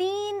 3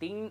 3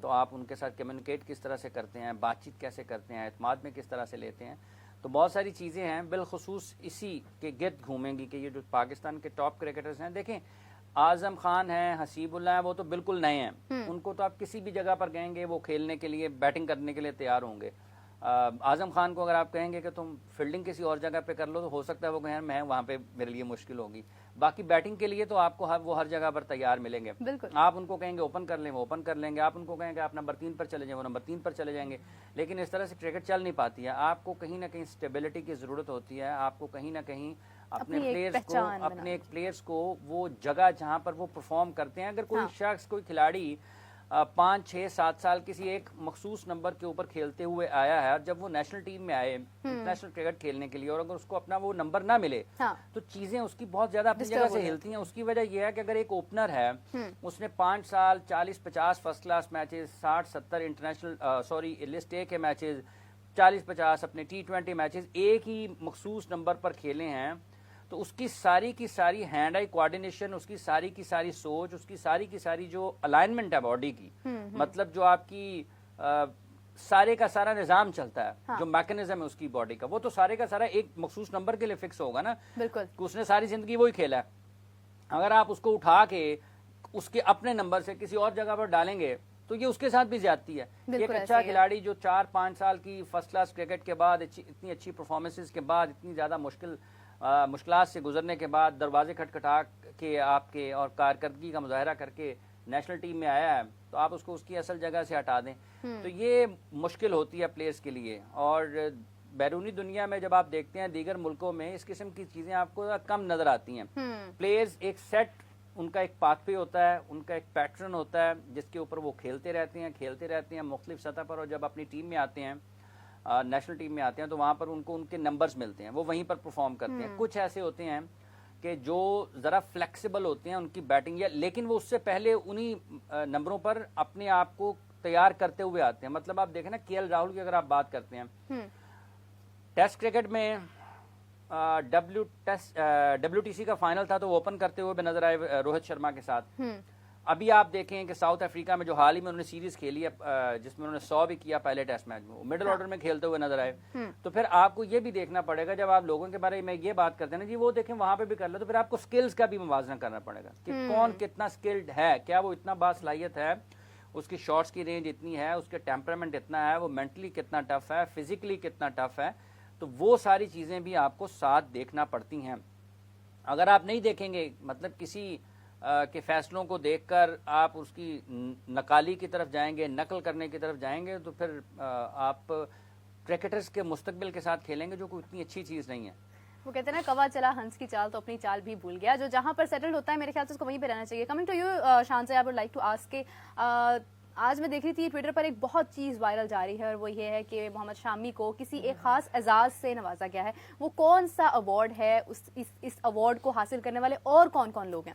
تو آپ ان کے ساتھ کمیونیکیٹ کس طرح سے کرتے ہیں, بات چیت کیسے کرتے ہیں, اعتماد میں کس طرح سے لیتے ہیں. تو بہت ساری چیزیں ہیں, بالخصوص اسی کے گرد گھومیں گی کہ یہ جو پاکستان کے ٹاپ کرکٹرز ہیں, دیکھیں اعظم خان ہیں, حسیب اللہ ہیں, وہ تو بالکل نئے ہیں. ان کو تو آپ کسی بھی جگہ پر کہیں گے وہ کھیلنے کے لیے, بیٹنگ کرنے کے لیے تیار ہوں گے. اعظم خان کو اگر آپ کہیں گے کہ تم فیلڈنگ کسی اور جگہ پہ کر لو, تو ہو سکتا ہے وہ کہیں میں وہاں پہ میرے لیے مشکل ہوگی. باقی بیٹنگ کے لیے تو آپ کو وہ ہر جگہ پر تیار ملیں گے. آپ ان کو کہیں گے اوپن کر لیں, وہ اوپن کر لیں گے. آپ ان کو کہیں گے آپ نمبر 3 پر چلے جائیں, وہ نمبر 3 پر چلے جائیں گے. لیکن اس طرح سے کرکٹ چل نہیں پاتی ہے. آپ کو کہیں نہ کہیں اسٹیبلٹی کی ضرورت ہوتی ہے. آپ کو کہیں نہ کہیں اپنے پلیئرز کو وہ جگہ جہاں پر وہ پرفارم کرتے ہیں, اگر کوئی شخص, کوئی کھلاڑی 5 6 7 سال کسی ایک مخصوص نمبر کے اوپر کھیلتے ہوئے آیا ہے, اور جب وہ نیشنل ٹیم میں آئے انٹرنیشنل کرکٹ کھیلنے کے لیے, اور اگر اس کو اپنا وہ نمبر نہ ملے تو چیزیں اس کی بہت زیادہ اپنی جگہ سے ہلتی ہیں. اس کی وجہ یہ ہے کہ اگر ایک اوپنر ہے, اس نے 5 سال 40 50 first class matches, 60 70 international list A کے میچز, 40 50 اپنے T20 میچز ایک ہی مخصوص نمبر پر کھیلے ہیں, تو اس کی ساری کی ساری ہینڈ آئی کوآرڈینیشن, اس کی ساری کی ساری سوچ, اس کی ساری کی ساری جو الائنمنٹ ہے باڈی کی, مطلب جو آپ کی سارے کا سارا نظام چلتا ہے, جو میکنزم ہے اس کی باڈی کا, وہ تو سارے کا سارا ایک مخصوص نمبر کے لیے فکس ہوگا نا. بالکل, اس نے ساری زندگی وہی کھیلا ہے. اگر آپ اس کو اٹھا کے اس کے اپنے نمبر سے کسی اور جگہ پر ڈالیں گے تو یہ اس کے ساتھ بھی زیادتی ہے. ایک اچھا کھلاڑی جو 4 5 سال کی فرسٹ کلاس کرکٹ کے بعد, اتنی اچھی پرفارمنسز کے بعد, اتنی زیادہ مشکلات سے گزرنے کے بعد, دروازے کھٹکھٹا کے آپ کے اور کارکردگی کا مظاہرہ کر کے نیشنل ٹیم میں آیا ہے, تو آپ اس کو اس کی اصل جگہ سے ہٹا دیں, تو یہ مشکل ہوتی ہے پلیئرز کے لیے. اور بیرونی دنیا میں جب آپ دیکھتے ہیں دیگر ملکوں میں اس قسم کی چیزیں آپ کو کم نظر آتی ہیں. پلیئرز ایک سیٹ, ان کا ایک پاتھ وے ہوتا ہے, ان کا ایک پیٹرن ہوتا ہے جس کے اوپر وہ کھیلتے رہتے ہیں مختلف سطح پر, اور جب اپنی ٹیم میں آتے ہیں, نیشنل ٹیم میں آتے ہیں, تو وہاں پر ان کو ان کے نمبرز ملتے ہیں, وہ وہیں پر پرفارم کرتے ہیں. کچھ ایسے ہوتے ہیں کہ جو ذرا فلیکسیبل ہوتے ہیں ان کی بیٹنگ, لیکن وہ اس سے پہلے انہی نمبروں پر اپنے آپ کو تیار کرتے ہوئے آتے ہیں. مطلب آپ دیکھیں نا, کے ایل راہل کی اگر آپ بات کرتے ہیں, ٹیسٹ کرکٹ میں WTC کا فائنل تھا تو وہ اوپن کرتے ہوئے بھی نظر آئے روہت شرما کے ساتھ. ابھی آپ دیکھیں کہ ساؤتھ افریقہ میں جو حال ہی میں انہوں نے سیریز کھیلی ہے, جس میں انہوں نے 100 بھی کیا پہلے ٹیسٹ میچ میں, وہ مڈل آرڈر میں کھیلتے ہوئے نظر آئے. تو پھر آپ کو یہ بھی دیکھنا پڑے گا, جب آپ لوگوں کے بارے میں یہ بات کرتے ہیں نا جی وہ دیکھیں وہاں پہ بھی کر لو, تو پھر آپ کو سکلز کا بھی موازنہ کرنا پڑے گا کہ کون کتنا سکلڈ ہے, کیا وہ اتنا باصلاحیت ہے, اس کی شاٹس کی رینج اتنی ہے, اس کے ٹیمپرامنٹ اتنا ہے, وہ مینٹلی کتنا ٹف ہے, فزیکلی کتنا ٹف ہے. تو وہ ساری چیزیں بھی آپ کو ساتھ دیکھنا پڑتی ہیں. اگر آپ نہیں دیکھیں گے, مطلب کسی کے فیصلوں کو دیکھ کر آپ اس کی نقالی کی طرف جائیں گے, نقل کرنے کی طرف جائیں گے, تو پھر آپ کرکٹرز کے مستقبل کے ساتھ کھیلیں گے, جو کوئی اتنی اچھی چیز نہیں ہے. وہ کہتے ہیں نا کوا چلا ہنس کی چال تو اپنی چال بھی بھول گیا. جو جہاں پر سیٹلڈ ہوتا ہے میرے خیال سے اس کو وہیں پہ رہنا چاہیے. کمنگ ٹو یو شان سے, I would like to ask کے آج میں دیکھ رہی تھی ٹویٹر پر ایک بہت چیز وائرل جا رہی ہے, اور وہ یہ ہے کہ محمد شامی کو کسی ایک خاص اعزاز سے نوازا گیا ہے. وہ کون سا ایوارڈ ہے, اس ایوارڈ کو حاصل کرنے والے اور کون کون لوگ ہیں؟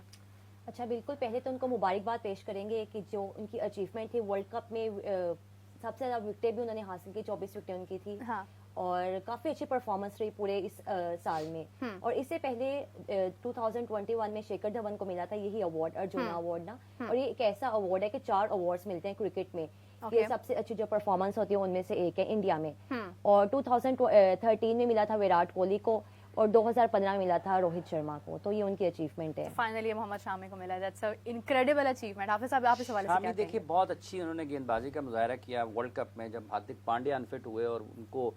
اچھا بالکل, پہلے تو ان کو مبارکباد پیش کریں گے کہ جو ان کی اچیومنٹ تھی ورلڈ کپ میں, سب سے زیادہ وکٹیں بھی انہوں نے حاصل کی, 24 وکٹیں ان کی تھی, اور کافی اچھی پرفارمنس رہی پورے اس سال میں. اور اس سے پہلے 2021 میں شیکھر دھون کو ملا تھا یہی ایوارڈ, ارجنا ایوارڈ نا. اور یہ ایک ایسا ایوارڈ ہے کہ 4 ایوارڈز ملتے ہیں کرکٹ میں, یہ سب سے اچھی جو پرفارمنس ہوتی ہے ان میں سے ایک ہے انڈیا میں. اور 2013 میں ملا تھا وراٹ کوہلی کو, اور 2015 میں ملا تھا روہت شرما کو. تو یہ ان کی اچیومنٹ ہے. فائنلی محمد شامی کو ملا, دیٹس ان انکریڈیبل اچیومنٹ. حافظ صاحب آپ اس حوالے سے کیا کہیں گے؟ دیکھیے بہت اچھی انہوں نے گیند بازی کا مظاہرہ کیا ورلڈ کپ میں, جب ہاردک پانڈیا انفٹ ہوئے, اور ان کو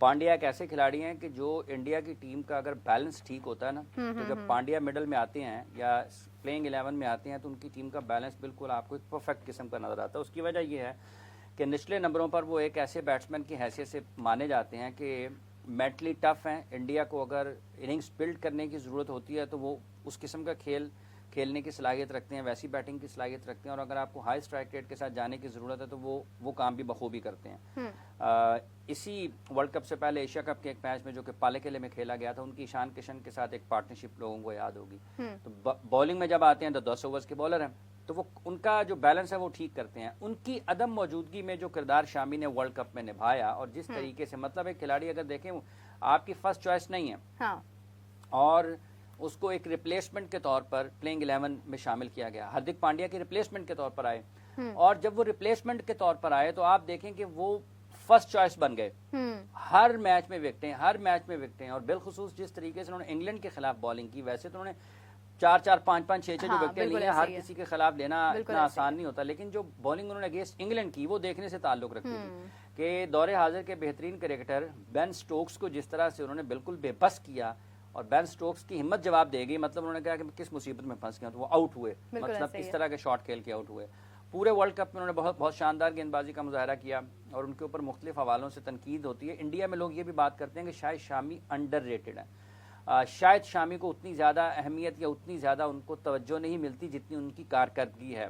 پانڈیا ایک ایسے کھلاڑی ہیں کہ جو انڈیا کی ٹیم کا اگر بیلنس ٹھیک ہوتا ہے نا, تو جب پانڈیا مڈل میں آتے ہیں یا پلینگ 11 میں آتے ہیں, تو ان کی ٹیم کا بیلنس بالکل آپ کو ایک پرفیکٹ قسم کا نظر آتا ہے. اس کی وجہ یہ ہے کہ نچلے نمبروں پر وہ ایک ایسے بیٹسمین کی حیثیت سے مانے جاتے ہیں کہ مینٹلی ٹف ہیں. انڈیا کو اگر اننگز بلڈ کرنے کی ضرورت ہوتی ہے تو وہ اس قسم کا کھیلنے کی صلاحیت رکھتے ہیں, ویسی بیٹنگ کی صلاحیت رکھتے ہیں, اور اگر آپ کو ہائی اسٹرائک ریٹ کے ساتھ جانے کی ضرورت ہے تو وہ کام بھی بخوبی کرتے ہیں. اسی ورلڈ کپ سے پہلے ایشیا کپ کے ایک میچ میں جو کہ پالے قلعے میں کھیلا گیا تھا, ان کی ایشان کشن کے ساتھ ایک پارٹنرشپ لوگوں کو یاد ہوگی. تو بالنگ میں جب آتے ہیں تو 10 اوورز کے بالر ہیں, تو وہ ان کا جو بیلنس ہے وہ ٹھیک کرتے ہیں. ان کی عدم موجودگی میں جو کردار شامی نے ورلڈ کپ میں نبھایا, اور جس طریقے سے, مطلب ایک کھلاڑی اگر دیکھیں آپ کی فرسٹ چوائس نہیں ہے, اور اس کو ایک ریپلیسمنٹ کے طور پر پلینگ 11 میں شامل کیا گیا, ہاردک پانڈیا کی ریپلیسمنٹ کے طور پر آئے, اور جب وہ ریپلیسمنٹ کے طور پر آئے تو آپ دیکھیں کہ وہ فرسٹ چوائس بن گئے. ہر میچ میں وکٹیں اور بالخصوص جس طریقے سے انہوں نے انگلینڈ کے خلاف بالنگ کی, ویسے تو انہوں نے 4-4, 5-5, 6-6 جو وکٹیں لی ہیں, ہر کسی کے خلاف لینا اتنا آسان نہیں ہوتا, لیکن جو بالنگ انہوں نے اگینسٹ انگلینڈ کی وہ دیکھنے سے تعلق رکھتی تھی کہ دور حاضر کے بہترین کرکٹر بین سٹوکس کو جس طرح سے انہوں نے بالکل بے بس کیا, اور بین سٹوکس کی ہمت جواب دے گئی, مطلب انہوں نے کہا کہ کس مصیبت میں پھنس گیا, تو وہ آؤٹ ہوئے, مطلب اس طرح کے شاٹ کھیل کے آؤٹ ہوئے. پورے ورلڈ کپ میں انہوں نے بہت شاندار گیند بازی کا مظاہرہ کیا, اور ان کے اوپر مختلف حوالوں سے تنقید ہوتی ہے. انڈیا میں لوگ یہ بھی بات کرتے ہیں کہ شاید شامی انڈر ریٹڈ ہے, شاید شامی کو اتنی زیادہ اہمیت یا اتنی زیادہ ان کو توجہ نہیں ملتی جتنی ان کی کارکردگی ہے.